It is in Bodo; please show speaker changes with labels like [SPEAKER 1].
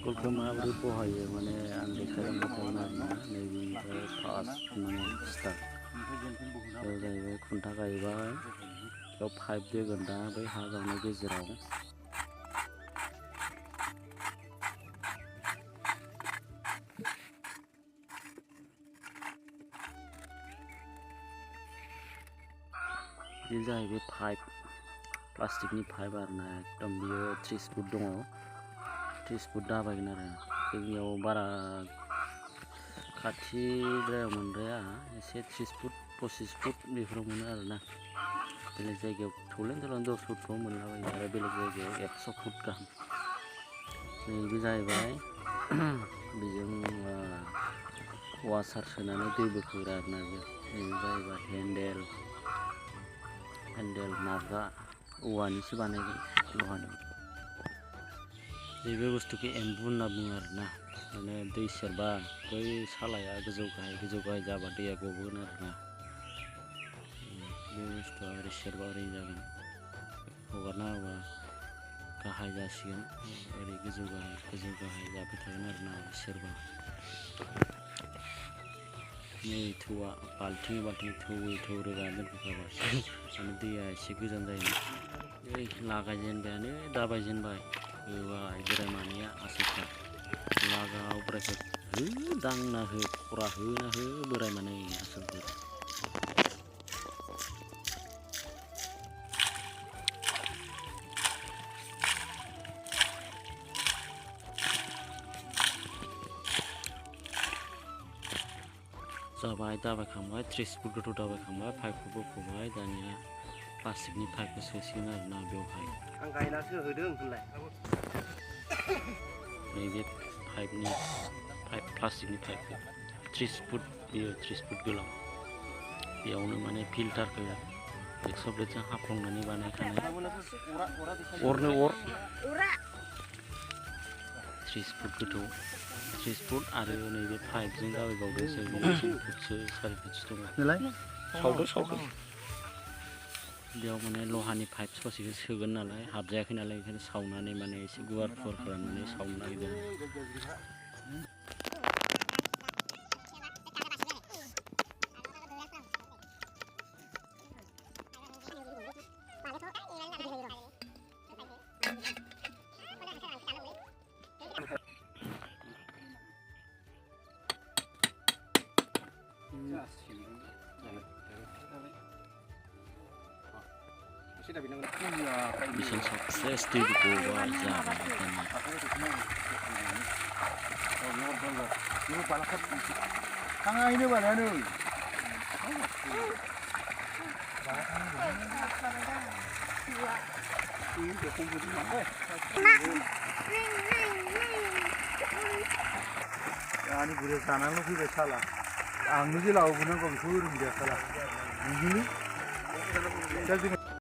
[SPEAKER 1] स्कुलखौ माबोरै बहायो माने आं देखायलांबाय थागोन आरोना नैबेनिफ्राय फार्स्ट माने स्टार्ट बेयाव जाहैबाय खुन्था गायबाय बेयाव पाइप दोगोन दा बै हा जावनाय गेजेराव बे जाहैबाय पाइप प्लास्टिकनि पाइप आरोना एकदम बियो 30 फुट दङ 30 फुट दाबायगोन आरो जोंनियाव बारा खाथिद्रायाव मोनद्राया एसे 30 फुट 25 फुट बेफोराव मोनो आरोना बेलेग जायगायाव थौलेन 10 फुटफ्राव मोनलाबायो आरो बेलेग जायगायाव 100 फुट गाहाम नैबे जाहैबाय बेजों वासार सोनानै दै बोखोग्रा आरोना नैबे जाहैबाय हेन्देल नारग्रा औवानिसो बानायगोन लहानि नैबे बुस्थुखौ एम्बु होनना बुङो आरोना माने दै सेरबा बै सालाया गोजौ गाहाय जाबा दैया गबोगोन आरोना बे बुस्थुआ ओरै सेरबा ओरै जागोन हगारना होबा गाहाय जासिगोन ओरै गोजौ गाहाय जाबाय थागोन आरोना सेरबा नै थौआ बाल्थिं थौ रोगा दोनफैखाबाय माने दैया एसे गोजान जायो लागायजेनबायानो दाबायजेनबाय होबाय बोराय मानैया आसोलखा लागाव बोरायखौ हो दांना हो खरा होना हो बोराय मानै आसोलफोर जाबाय दाबायखांबाय 30 फुट गोथौ दाबायखांबाय पाइपखौ बख'बाय दानिया प्लास्टिकनि पाइपखौ सोसिगोन आरोना बेवहाय
[SPEAKER 2] आं गायनासो होदों होनलाय
[SPEAKER 1] नैबे पाइप प्लास्टिकनि पाइपखौ 30 फुट बेयो 30 फुट गोलाव बेयावनो माने फिल्टारखौ 100 प्लेटजों हाफ्लंनानै बानायखानाय अरनो अर 30 फुट गोथौ 30 फुट आरो नैबे पाइपजों दाबायबावदोंसो 3 फुटसो 4 फुटसो दङ सावदो बेयाव माने लहानि पाइप ससेखौ सोगोन नालाय हाबजायाखै नालाय बेखायनो सावनानै माने एसे गुवार खालामनानै सावनो नागिरदों मिशन सक्सेस दै गबाय जाबाय
[SPEAKER 2] थाङायनो बालायानो दानि बुरिया जानानैल' फैबाय साला आंनो जे लाबोनांगौ बेखौ ओरैनो गैया साला